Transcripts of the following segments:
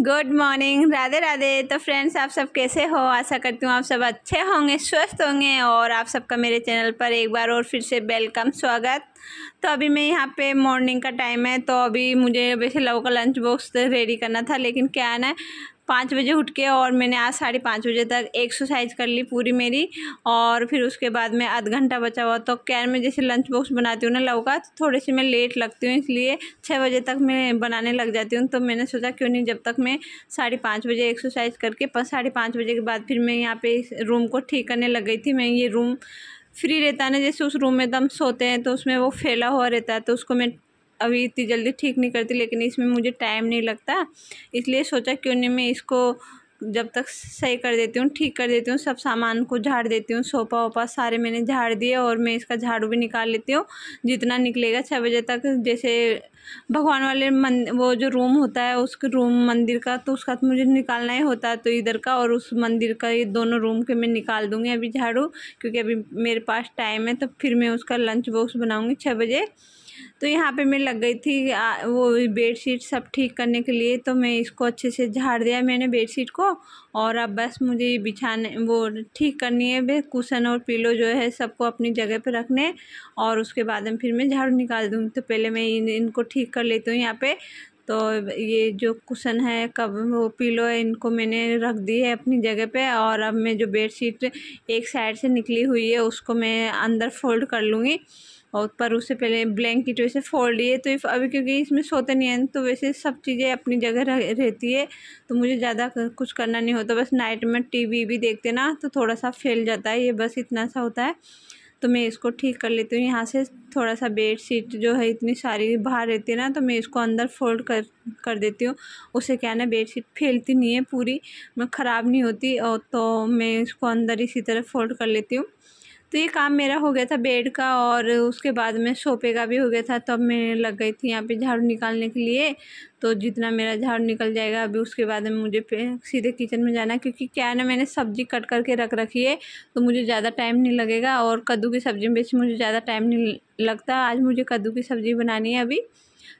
Good morning, Radhe Radhe. तो friends, आप सब कैसे हो? आशा करती हूँ आप सब अच्छे होंगे, स्वस्थ होंगे। और आप सबका मेरे चैनल पर एक बार और फिर से वेलकम, स्वागत। तो अभी मैं यहाँ पे मॉर्निंग का टाइम है, तो अभी मुझे वैसे लव का लंच बॉक्स रेडी करना था, लेकिन क्या है ना 5 बजे उठ के और मैंने आज 5:30 बजे तक एक्सरसाइज कर ली पूरी मेरी। और फिर उसके बाद में आध घंटा बचा हुआ, तो क्या मैं जैसे लंच बॉक्स बनाती हूँ ना लव का, तो थोड़ी सी मैं लेट लगती हूँ, इसलिए 6 बजे तक मैं बनाने लग जाती हूँ। तो मैंने सोचा क्यों नहीं, जब तक मैं 5:30 बजे एक्सरसाइज करके 5:30 बजे के बाद फिर मैं यहाँ पे इस रूम को ठीक करने लग गई थी। मैं ये रूम फ्री रहता है ना, जैसे उस रूम में दम सोते हैं तो उसमें वो फैला हुआ रहता है, तो उसको मैं अभी इतनी जल्दी ठीक नहीं करती, लेकिन इसमें मुझे टाइम नहीं लगता, इसलिए सोचा क्यों नहीं मैं इसको जब तक सही कर देती हूँ, ठीक कर देती हूँ, सब सामान को झाड़ देती हूँ। सोफा वोफा सारे मैंने झाड़ दिए और मैं इसका झाड़ू भी निकाल लेती हूँ जितना निकलेगा 6 बजे तक। जैसे भगवान वाले वो जो रूम होता है उसके रूम मंदिर का, तो उसका तो मुझे निकालना ही होता है, तो इधर का और उस मंदिर का, ये दोनों रूम के मैं निकाल दूँगी अभी झाड़ू, क्योंकि अभी मेरे पास टाइम है। तो फिर मैं उसका लंच बॉक्स बनाऊँगी 6 बजे। तो यहाँ पे मैं लग गई थी वो बेडशीट सब ठीक करने के लिए, तो मैं इसको अच्छे से झाड़ दिया मैंने बेडशीट को। और अब बस मुझे ये बिछाने वो ठीक करनी है, वे कुशन और पिलो जो है सबको अपनी जगह पे रखने, और उसके बाद में फिर मैं झाड़ू निकाल दूँगी। तो पहले मैं इनको ठीक कर लेती हूँ यहाँ पे। तो ये जो कुशन है कब वो पिलो है, इनको मैंने रख दी है अपनी जगह पे। और अब मैं जो बेडशीट एक साइड से निकली हुई है उसको मैं अंदर फोल्ड कर लूँगी, और पर उससे पहले ब्लैंकेट वैसे फोल्ड है, तो अभी क्योंकि इसमें सोते नहीं हैं तो वैसे सब चीज़ें अपनी जगह रहती है, तो मुझे ज़्यादा कुछ करना नहीं होता। बस नाइट में टीवी भी देखते ना तो थोड़ा सा फैल जाता है, ये बस इतना सा होता है। तो मैं इसको ठीक कर लेती हूँ यहाँ से। थोड़ा सा बेड शीट जो है इतनी सारी बाहर रहती है ना, तो मैं इसको अंदर फोल्ड कर देती हूँ। उससे क्या है ना बेड शीट फैलती नहीं है पूरी, मैं ख़राब नहीं होती, और तो मैं इसको अंदर इसी तरह फोल्ड कर लेती हूँ। तो ये काम मेरा हो गया था बेड का, और उसके बाद में सोफे का भी हो गया था। तब मैं लग गई थी यहाँ पे झाड़ू निकालने के लिए। तो जितना मेरा झाड़ू निकल जाएगा अभी उसके बाद में मुझे सीधे किचन में जाना है, क्योंकि क्या है ना मैंने सब्ज़ी कट करके रख रखी है, तो मुझे ज़्यादा टाइम नहीं लगेगा। और कद्दू की सब्ज़ी में वैसे मुझे ज़्यादा टाइम नहीं लगता, आज मुझे कद्दू की सब्ज़ी बनानी है अभी,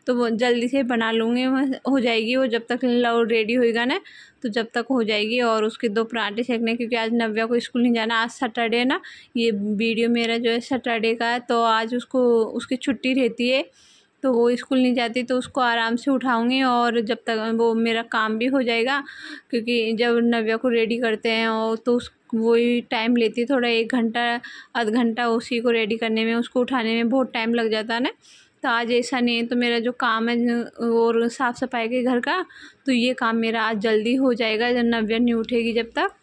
तो वो जल्दी से बना लूँगी, हो जाएगी वो जब तक लव रेडी होएगा ना, तो जब तक हो जाएगी। और उसके 2 पराठे सेकने, क्योंकि आज नव्या को स्कूल नहीं जाना, आज सैटरडे है ना, ये वीडियो मेरा जो है सैटरडे का है, तो आज उसको उसकी छुट्टी रहती है, तो वो स्कूल नहीं जाती, तो उसको आराम से उठाऊँगी और जब तक वो मेरा काम भी हो जाएगा, क्योंकि जब नव्या को रेडी करते हैं और तो उस वही टाइम लेती है थोड़ा, 1 घंटा आध घंटा उसी को रेडी करने में, उसको उठाने में बहुत टाइम लग जाता है ना। तो आज ऐसा नहीं है, तो मेरा जो काम है और साफ़ सफाई के घर का, तो ये काम मेरा आज जल्दी हो जाएगा जब नव्या नहीं उठेगी जब तक।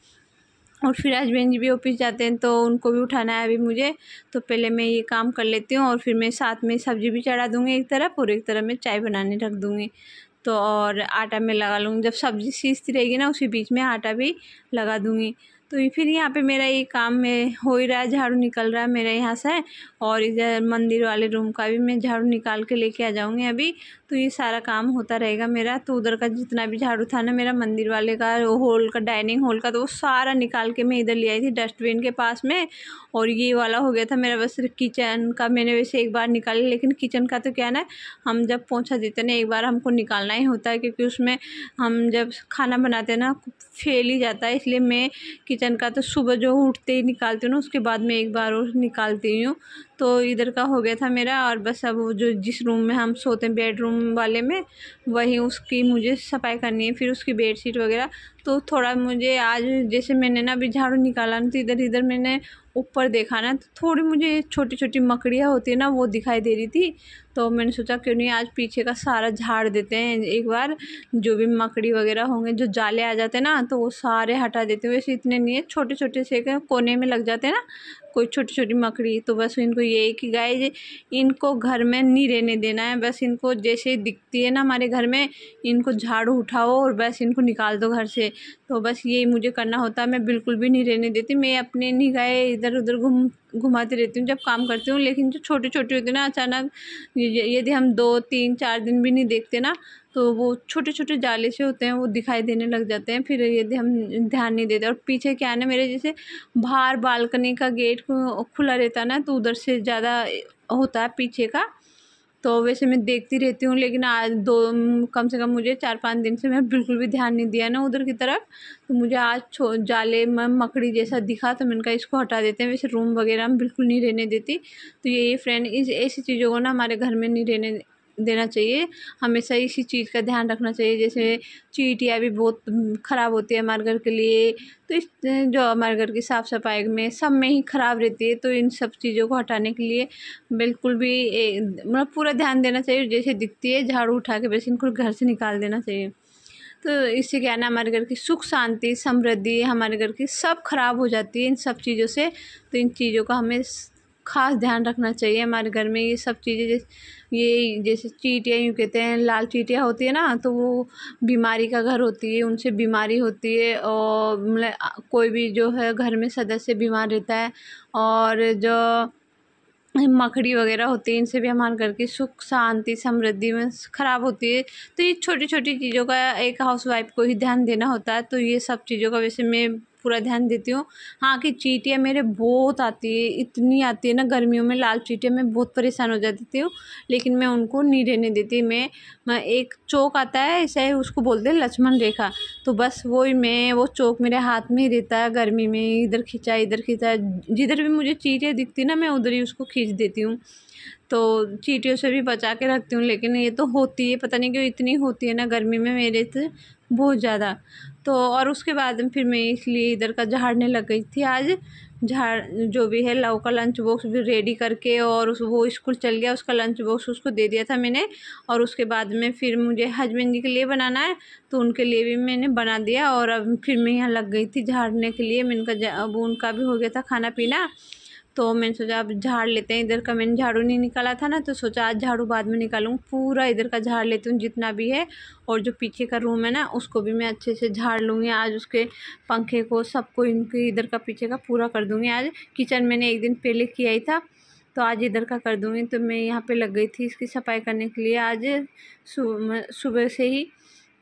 और फिर हस्बैंड जी भी ऑफिस जाते हैं तो उनको भी उठाना है अभी मुझे, तो पहले मैं ये काम कर लेती हूँ, और फिर मैं साथ में सब्ज़ी भी चढ़ा दूँगी एक तरफ, और एक तरफ मैं चाय बनाने रख दूँगी। तो और आटा मैं लगा लूँगी, जब सब्ज़ी सीजती रहेगी ना उसी बीच में आटा भी लगा दूँगी। तो ये फिर यहाँ पे मेरा ये काम में हो ही रहा है, झाड़ू निकल रहा है मेरा यहाँ से। और इधर मंदिर वाले रूम का भी मैं झाड़ू निकाल के लेके आ जाऊँगी अभी। तो ये सारा काम होता रहेगा मेरा। तो उधर का जितना भी झाड़ू था ना मेरा मंदिर वाले का हॉल का, डाइनिंग हॉल का, तो वो सारा निकाल के मैं इधर ले आई थी डस्टबिन के पास में। और ये वाला हो गया था मेरा, बस किचन का मैंने वैसे एक बार निकाला, लेकिन किचन का तो क्या है ना, हम जब पोंछा देते ना एक बार हमको निकालना ही होता है, क्योंकि उसमें हम जब खाना बनाते हैं ना फैल ही जाता है, इसलिए मैं किचन का तो सुबह जो उठते ही निकालती हूँ ना, उसके बाद में एक बार और निकालती हूँ। तो इधर का हो गया था मेरा। और बस अब वो जो जिस रूम में हम सोते हैं बेडरूम वाले में, वही उसकी मुझे सफाई करनी है, फिर उसकी बेडशीट वगैरह। तो थोड़ा मुझे आज जैसे मैंने ना अभी झाड़ू निकाला ना, तो इधर इधर मैंने ऊपर देखा ना, तो थोड़ी मुझे छोटी छोटी मकड़ियाँ होती है ना वो दिखाई दे रही थी। तो मैंने सोचा क्यों नहीं आज पीछे का सारा झाड़ देते हैं एक बार, जो भी मकड़ी वगैरह होंगे, जो जाले आ जाते हैं ना, तो वो सारे हटा देते हैं। वैसे इतने नहीं है, छोटे छोटे से कोने में लग जाते हैं ना कोई छोटी छोटी मकड़ी, तो बस इनको ये है कि गाइस इनको घर में नहीं रहने देना है, बस इनको जैसे ही दिखती है ना हमारे घर में, इनको झाड़ू उठाओ और बस इनको निकाल दो घर से। तो बस यही मुझे करना होता है, मैं बिल्कुल भी नहीं रहने देती, मैं अपने निगाहें इधर उधर घुमाती रहती हूँ जब काम करती हूँ। लेकिन जो छोटी छोटी होती है ना, अचानक यदि हम 2 3 4 दिन भी नहीं देखते ना, तो वो छोटे छोटे जाले से होते हैं, वो दिखाई देने लग जाते हैं, फिर यदि हम ध्यान नहीं देते। और पीछे क्या है ना मेरे, जैसे बाहर बालकनी का गेट खुला रहता है ना, तो उधर से ज़्यादा होता है पीछे का, तो वैसे मैं देखती रहती हूँ, लेकिन आज कम से कम मुझे 4-5 दिन से मैं बिल्कुल भी ध्यान नहीं दिया ना उधर की तरफ। तो मुझे आज जाले में मकड़ी जैसा दिखा, तो मैंने कहा इसको हटा देते हैं। वैसे रूम वगैरह में बिल्कुल नहीं रहने देती। तो ये फ्रेंड ऐसी चीज़ों को ना हमारे घर में नहीं रहने देना चाहिए। हमेशा इसी चीज़ का ध्यान रखना चाहिए। जैसे चींटियाँ भी बहुत ख़राब होती है हमारे घर के लिए, तो इस जो हमारे घर की साफ़ सफाई में सब में ही ख़राब रहती है। तो इन सब चीज़ों को हटाने के लिए बिल्कुल भी मतलब पूरा ध्यान देना चाहिए। जैसे दिखती है झाड़ू उठा के बस इनको घर से निकाल देना चाहिए। तो इससे क्या है ना, हमारे घर की सुख शांति समृद्धि हमारे घर की सब खराब हो जाती है इन सब चीज़ों से। तो इन चीज़ों का हमें ख़ास ध्यान रखना चाहिए। हमारे घर में ये सब चीज़ें जैसे चींटियाँ यूँ कहते हैं, लाल चींटियाँ होती है ना, तो वो बीमारी का घर होती है, उनसे बीमारी होती है। और मतलब कोई भी जो है घर में सदस्य बीमार रहता है। और जो मकड़ी वगैरह होती है, इनसे भी हमारे घर की सुख शांति समृद्धि में ख़राब होती है। तो ये छोटी छोटी चीज़ों का एक हाउसवाइफ को ही ध्यान देना होता है। तो ये सब चीज़ों का वैसे मैं पूरा ध्यान देती हूँ। हाँ कि चींटियाँ मेरे बहुत आती है, इतनी आती है ना गर्मियों में लाल चींटियाँ, मैं बहुत परेशान हो जाती हूँ। लेकिन मैं उनको नहीं रहने देती। मैं एक चोक आता है ऐसा है, उसको बोलते हैं लक्ष्मण रेखा। तो बस वो चोक मेरे हाथ में ही रहता है। गर्मी में इधर खींचा जिधर भी मुझे चींटियाँ दिखती ना, मैं उधर ही उसको खींच देती हूँ। तो चींटियों से भी बचा के रखती हूँ। लेकिन ये तो होती है, पता नहीं क्यों इतनी होती है ना गर्मी में मेरे से बहुत ज़्यादा। तो और उसके बाद फिर मैं इसलिए इधर का झाड़ने लग गई थी। आज जो भी है लव का लंच बॉक्स भी रेडी करके, और वो स्कूल चल गया, उसका लंच बॉक्स उसको दे दिया था मैंने। और उसके बाद में फिर मुझे हस्बैंड जी के लिए बनाना है, तो उनके लिए भी मैंने बना दिया। और अब फिर मैं यहाँ लग गई थी झाड़ने के लिए। मैंने कहा अब उनका भी हो गया था खाना पीना, तो मैंने सोचा अब झाड़ लेते हैं। इधर का मैंने झाड़ू नहीं निकाला था ना, तो सोचा आज झाड़ू बाद में निकालूँ। पूरा इधर का झाड़ लेती हूँ जितना भी है। और जो पीछे का रूम है ना, उसको भी मैं अच्छे से झाड़ लूँगी आज। उसके पंखे को सबको इनके इधर का पीछे का पूरा कर दूँगी आज। किचन मैंने एक दिन पहले किया ही था, तो आज इधर का कर दूँगी। तो मैं यहाँ पे लग गई थी इसकी सफाई करने के लिए आज सुबह से ही।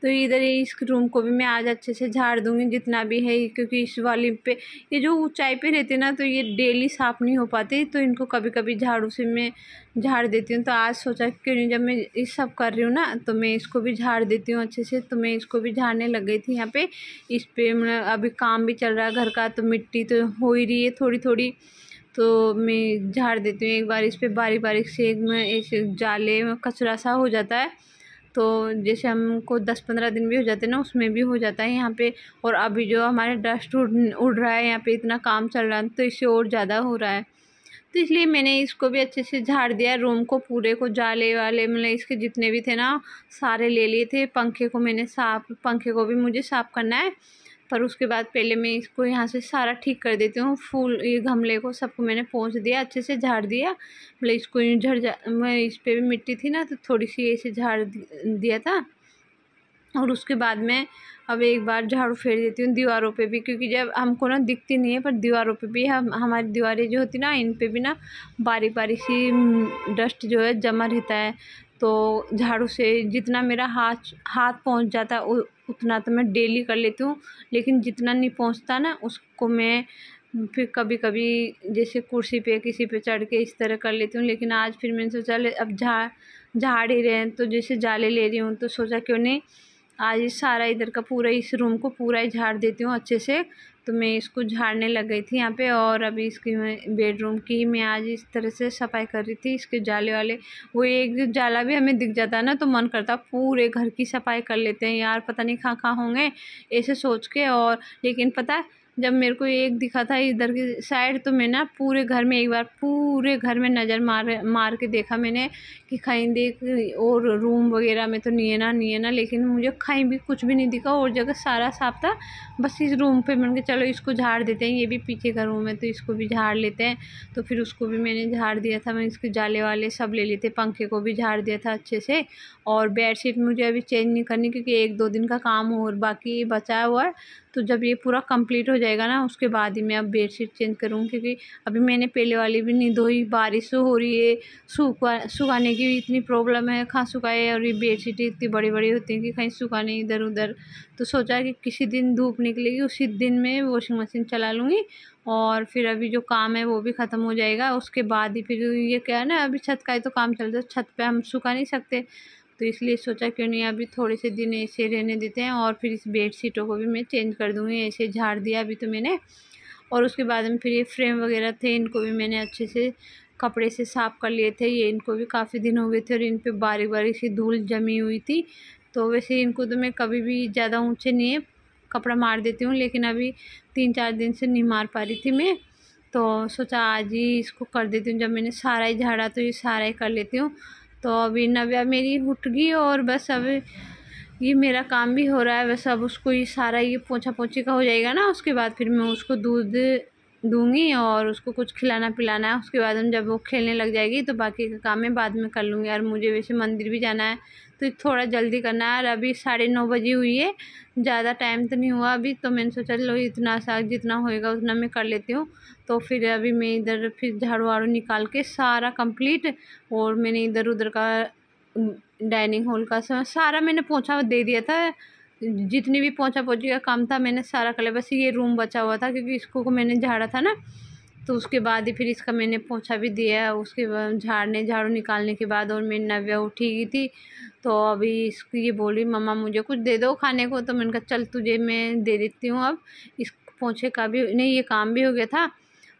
तो इधर इस रूम को भी मैं आज अच्छे से झाड़ दूँगी जितना भी है, क्योंकि इस वाली पे ये जो ऊंचाई पे रहते ना, तो ये डेली साफ़ नहीं हो पाते। तो इनको कभी कभी झाड़ू से मैं झाड़ देती हूँ। तो आज सोचा क्यों नहीं, जब मैं ये सब कर रही हूँ ना, तो मैं इसको भी झाड़ देती हूँ अच्छे से। तो मैं इसको भी झाड़ने लग गई थी यहाँ पे। इस पे मतलब अभी काम भी चल रहा है घर का, तो मिट्टी तो हो ही रही है थोड़ी थोड़ी। तो मैं झाड़ देती हूँ एक बार इस पे, बारीक बारीक से एक जाले में कचरा सा हो जाता है। तो जैसे हमको 10-15 दिन भी हो जाते हैं ना, उसमें भी हो जाता है यहाँ पे। और अभी जो हमारे डस्ट उड़ रहा है यहाँ पे, इतना काम चल रहा है, तो इससे और ज़्यादा हो रहा है। तो इसलिए मैंने इसको भी अच्छे से झाड़ दिया। रूम को पूरे को जाले वाले मतलब इसके जितने भी थे ना, सारे ले लिए थे। पंखे को भी मुझे साफ़ करना है। पर उसके बाद पहले मैं इसको यहाँ से सारा ठीक कर देती हूँ। फूल ये गमले को सबको मैंने पोंछ दिया, अच्छे से झाड़ दिया। मतलब इसको मैं इस पे भी मिट्टी थी ना, तो थोड़ी सी ऐसे झाड़ दिया था। और उसके बाद में अब एक बार झाड़ू फेर देती हूँ दीवारों पे भी, क्योंकि जब हमको ना दिखती नहीं है, पर दीवारों पे भी हमारी दीवारें जो होती ना, इन पे भी ना बारीक बारीक सी डस्ट जो है जमा रहता है। तो झाड़ू से जितना मेरा हाथ पहुँच जाता है उतना तो मैं डेली कर लेती हूँ। लेकिन जितना नहीं पहुँचता ना, उसको मैं फिर कभी कभी जैसे कुर्सी पे किसी पे चढ़ के इस तरह कर लेती हूँ। लेकिन आज फिर मैंने सोचा अब झाड़ ही रहे हैं, तो जैसे जाले ले रही हूँ, तो सोचा क्यों नहीं आज सारा इधर का पूरा इस रूम को पूरा ही झाड़ देती हूँ अच्छे से। तो मैं इसको झाड़ने लग गई थी यहाँ पे। और अभी इसकी बेडरूम की मैं आज इस तरह से सफाई कर रही थी। इसके जाले वाले, वो एक जाला भी हमें दिख जाता है ना, तो मन करता पूरे घर की सफाई कर लेते हैं यार, पता नहीं कहाँ होंगे ऐसे सोच के। और लेकिन पता है, जब मेरे को एक दिखा था इधर की साइड, तो मैं ना पूरे घर में एक बार पूरे घर में नज़र मार के देखा मैंने कि कहीं देख, और रूम वगैरह में तो नहीं है ना। लेकिन मुझे कहीं भी कुछ भी नहीं दिखा, और जगह सारा साफ था। बस इस रूम पे मैंने कहा चलो इसको झाड़ देते हैं, ये भी पीछे का रूम है तो इसको भी झाड़ लेते हैं। तो फिर उसको भी मैंने झाड़ दिया था। मैं इसके जाले वाले सब ले लिए थे, पंखे को भी झाड़ दिया था अच्छे से। और बेडशीट मुझे अभी चेंज नहीं करनी, क्योंकि 1-2 दिन का काम और बाकी बचा हुआ है। तो जब ये पूरा कंप्लीट हो जाएगा ना उसके बाद ही मैं अब बेडशीट चेंज करूँगी, क्योंकि अभी मैंने पहले वाली भी नहीं धोई, बारिश हो रही है, सुखाने की भी इतनी प्रॉब्लम है, कहाँ सुखाए। और ये बेडशीट इतनी बड़ी बड़ी होती हैं कि कहीं सुखाने इधर उधर। तो सोचा कि किसी दिन धूप निकलेगी उसी दिन में वॉशिंग मशीन चला लूँगी, और फिर अभी जो काम है वो भी ख़त्म हो जाएगा। उसके बाद ही फिर ये क्या है ना, अभी छत का ही तो काम चल रहा है, छत पे हम सुखा नहीं सकते, तो इसलिए सोचा क्यों नहीं अभी थोड़े से दिन ऐसे रहने देते हैं। और फिर इस बेडशीटों को भी मैं चेंज कर दूँगी, ऐसे झाड़ दिया अभी तो मैंने। और उसके बाद में फिर ये फ्रेम वगैरह थे, इनको भी मैंने अच्छे से कपड़े से साफ़ कर लिए थे। ये इनको भी काफ़ी दिन हो गए थे और इन पे बारीक बारीक सी धूल जमी हुई थी। तो वैसे इनको तो मैं कभी भी ज़्यादा ऊँचे नहीं है कपड़ा मार देती हूँ, लेकिन अभी 3-4 दिन से नहीं मार पा रही थी मैं, तो सोचा आज ही इसको कर देती हूँ। जब मैंने सारा ही झाड़ा तो ये सारा ही कर लेती हूँ। तो अभी नव्या मेरी उठ गई और बस अब ये मेरा काम भी हो रहा है। बस अब उसको ये सारा ये पोंछा पोंछी का हो जाएगा ना, उसके बाद फिर मैं उसको दूध दूँगी और उसको कुछ खिलाना पिलाना है। उसके बाद हम जब वो खेलने लग जाएगी तो बाकी का काम मैं बाद में कर लूँगी। और मुझे वैसे मंदिर भी जाना है तो थोड़ा जल्दी करना है। और अभी 9:30 बजे हुई है, ज़्यादा टाइम तो नहीं हुआ अभी, तो मैंने सोचा लो इतना सा जितना होएगा उतना मैं कर लेती हूँ। तो फिर अभी मैं इधर फिर झाड़ू वाड़ू निकाल के सारा कंप्लीट, और मैंने इधर उधर का डाइनिंग हॉल का सारा मैंने पोंछा दे दिया था। जितनी भी पोंछा पोंछी का काम था मैंने सारा कर लिया, बस ये रूम बचा हुआ था क्योंकि इसको मैंने झाड़ा था ना, तो उसके बाद ही फिर इसका मैंने पोंछा भी दिया। उसके बाद झाड़ू निकालने के बाद और मेरी नव्या उठी गई थी, तो अभी इसको ये बोल रही मम्मा मुझे कुछ दे दो खाने को। तो मैंने कहा चल तुझे मैं दे देती हूँ। अब इस पोंछे का भी नहीं, ये काम भी हो गया था।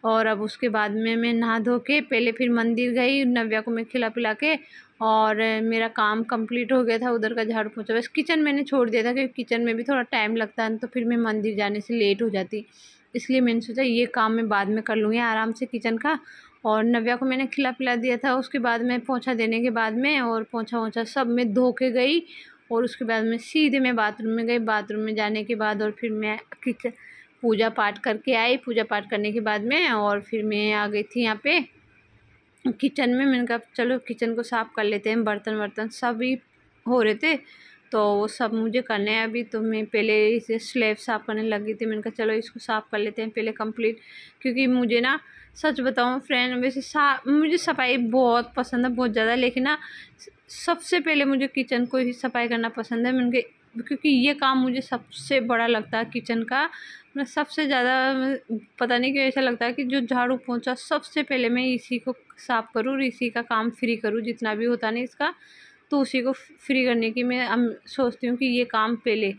और अब उसके बाद में मैं नहा धो के पहले फिर मंदिर गई, नव्या को मैं खिला पिला के, और मेरा काम कंप्लीट हो गया था उधर का झाड़ू पोंछा। बस किचन मैंने छोड़ दिया था क्योंकि किचन में भी थोड़ा टाइम लगता है, तो फिर मैं मंदिर जाने से लेट हो जाती, इसलिए मैंने सोचा ये काम मैं बाद में कर लूँगी आराम से किचन का। और नव्या को मैंने खिला पिला दिया था। उसके बाद मैं पोंछा देने के बाद में और पोंछा वोछा सब मैं धो के गई, और उसके बाद मैं सीधे मैं बाथरूम में गई। बाथरूम में जाने के बाद और फिर मैं किचन पूजा पाठ करके आई। पूजा पाठ करने के बाद में और फिर मैं आ गई थी यहाँ पे किचन में। मैंने कहा चलो किचन को साफ़ कर लेते हैं, बर्तन वर्तन सभी हो रहे थे तो वो सब मुझे करने हैं अभी। तो मैं पहले इसे स्लैब साफ़ करने लगी थी, मैंने कहा चलो इसको साफ़ कर लेते हैं पहले कंप्लीट, क्योंकि मुझे ना सच बताऊं फ्रेंड वैसे मुझे सफाई बहुत पसंद है, बहुत ज़्यादा, लेकिन ना सबसे पहले मुझे किचन को ही सफाई करना पसंद है। मैंने क्योंकि ये काम मुझे सबसे बड़ा लगता है किचन का, मैं सबसे ज़्यादा पता नहीं क्यों ऐसा लगता है कि जो झाड़ू पोंछा सबसे पहले मैं इसी को साफ़ करूँ और इसी का काम फ्री करूँ, जितना भी होता नहीं इसका, तो उसी को फ्री करने की मैं सोचती हूँ कि ये काम पहले,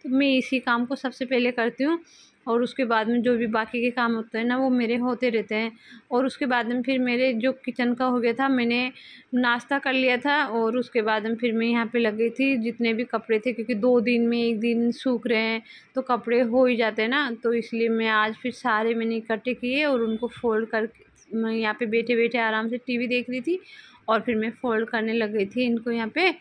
तो मैं इसी काम को सबसे पहले करती हूँ। और उसके बाद में जो भी बाकी के काम होते हैं ना वो मेरे होते रहते हैं। और उसके बाद में फिर मेरे जो किचन का हो गया था, मैंने नाश्ता कर लिया था, और उसके बाद में फिर मैं यहाँ पे लग गई थी जितने भी कपड़े थे, क्योंकि 2 दिन में 1 दिन सूख रहे हैं तो कपड़े हो ही जाते हैं ना, तो इसलिए मैं आज फिर सारे मैंने इकट्ठे किए और उनको फोल्ड कर मैं यहाँ पे बैठे बैठे आराम से टीवी देख रही थी, और फिर मैं फोल्ड करने लग गई थी इनको यहाँ पे।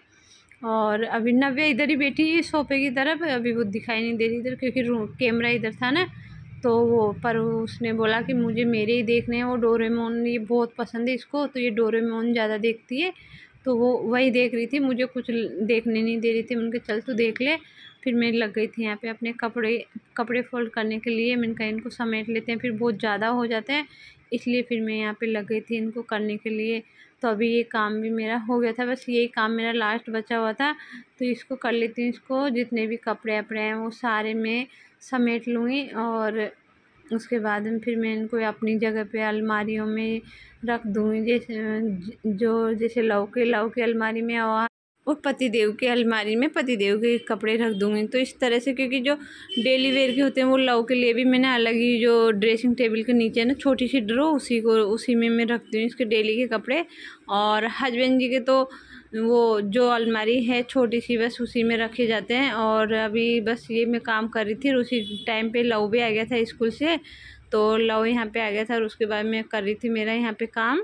और अभी नव्या इधर ही बैठी है सोफे की तरफ, अभी वो दिखाई नहीं दे रही इधर क्योंकि कैमरा इधर था ना, तो वो पर उसने बोला कि मुझे मेरे ही देखने हैं, वो डोरेमोन ये बहुत पसंद है इसको, तो ये डोरेमोन ज़्यादा देखती है, तो वो वही देख रही थी, मुझे कुछ देखने नहीं दे रही थी। मैंने कहा चल तू देख ले। फिर मैं लग गई थी यहाँ पे अपने कपड़े फोल्ड करने के लिए। मैंने कहा इनको समेट लेते हैं, फिर बहुत ज़्यादा हो जाते हैं, इसलिए फिर मैं यहाँ पे लग गई थी इनको करने के लिए। तो अभी ये काम भी मेरा हो गया था, बस यही काम मेरा लास्ट बचा हुआ था, तो इसको कर लेती हूँ। इसको जितने भी कपड़े वपड़े हैं वो सारे मैं समेट लूँगी, और उसके बाद में फिर मैं इनको अपनी जगह पे अलमारियों में रख दूँगी, जैसे लव के अलमारी में और पतिदेव की अलमारी में पतिदेव के कपड़े रख दूँगी। तो इस तरह से, क्योंकि जो डेली वेयर के होते हैं वो लव के लिए भी मैंने अलग ही जो ड्रेसिंग टेबल के नीचे ना छोटी सी ड्रॉ उसी में मैं रखती हूँ इसके डेली के कपड़े। और हस्बैंड जी के तो वो जो अलमारी है छोटी सी बस उसी में रखे जाते हैं। और अभी बस ये मैं काम कर रही थी और उसी टाइम पे लव भी आ गया था स्कूल से, तो लव यहाँ पे आ गया था और उसके बाद मैं कर रही थी मेरा यहाँ पे काम।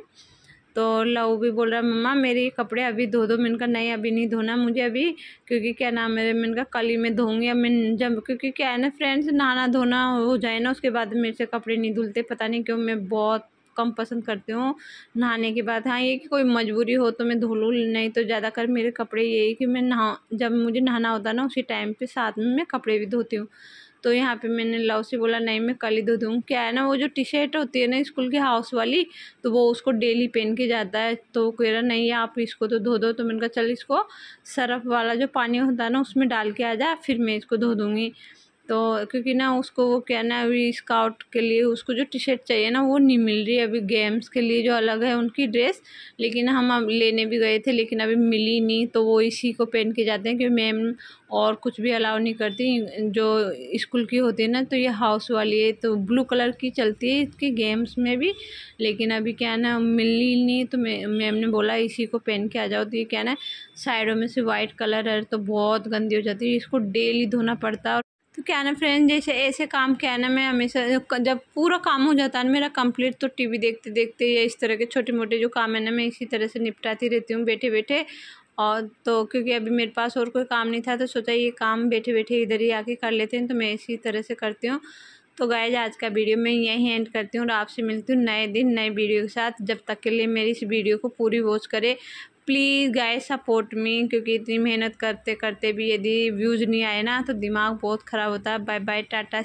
तो लव भी बोल रहा मम्मा मेरे कपड़े अभी धो दो। मैंने कहा नहीं अभी नहीं धोना मुझे अभी, क्योंकि क्या नाम है, मैंने कहा कल ही मैं धोऊंगी। अब मैं जब क्योंकि क्या है ना फ्रेंड्स, नहाना धोना हो जाए ना उसके बाद मेरे से कपड़े नहीं धुलते, पता नहीं क्यों, मैं बहुत कम पसंद करती हूँ नहाने के बाद। हाँ ये कि कोई मजबूरी हो तो मैं धो लूँ, नहीं तो ज़्यादातर मेरे कपड़े यही कि मैं जब मुझे नहाना होता है ना उसी टाइम पे साथ में मैं कपड़े भी धोती हूँ। तो यहाँ पे मैंने लव से बोला नहीं मैं कल ही धो दूँ। क्या है ना, वो जो टी शर्ट होती है ना स्कूल की हाउस वाली, तो वो उसको डेली पहन के जाता है। तो कह रहा नहीं आप इसको तो धो दो। तो मैंने कहा चल इसको सर्फ वाला जो पानी होता है ना उसमें डाल के आ जा, फिर मैं इसको धो दूँगी। तो क्योंकि ना उसको वो क्या ना अभी स्काउट के लिए उसको जो टी शर्ट चाहिए ना वो नहीं मिल रही अभी, गेम्स के लिए जो अलग है उनकी ड्रेस, लेकिन हम अब लेने भी गए थे लेकिन अभी मिली नहीं। तो वो इसी को पहन के जाते हैं क्योंकि मैम और कुछ भी अलाउ नहीं करती जो स्कूल की होती है ना। तो ये हाउस वाली है तो ब्लू कलर की चलती है इसकी गेम्स में भी, लेकिन अभी क्या है ना मिली नहीं। तो मैम ने बोला इसी को पहन के आ जाओ। तो ये क्या है ना साइडों में से वाइट कलर है तो बहुत गंदी हो जाती है, इसको डेली धोना पड़ता है। तो क्या ना फ्रेंड, जैसे ऐसे काम क्या है ना मैं हमेशा जब पूरा काम हो जाता है ना मेरा कंप्लीट, तो टीवी देखते देखते या इस तरह के छोटे मोटे जो काम है ना मैं इसी तरह से निपटाती रहती हूँ बैठे बैठे। और तो क्योंकि अभी मेरे पास और कोई काम नहीं था तो सोचा ये काम बैठे बैठे इधर ही आके कर लेते हैं, तो मैं इसी तरह से करती हूँ। तो गाइस आज का वीडियो मैं यहीं एंड करती हूँ और आपसे मिलती हूँ नए दिन नए वीडियो के साथ। जब तक के लिए मेरी इस वीडियो को पूरी वॉच करें प्लीज़ गाइस, सपोर्ट मी, क्योंकि इतनी मेहनत करते करते भी यदि व्यूज़ नहीं आए ना तो दिमाग बहुत ख़राब होता है। Bye bye, Tata.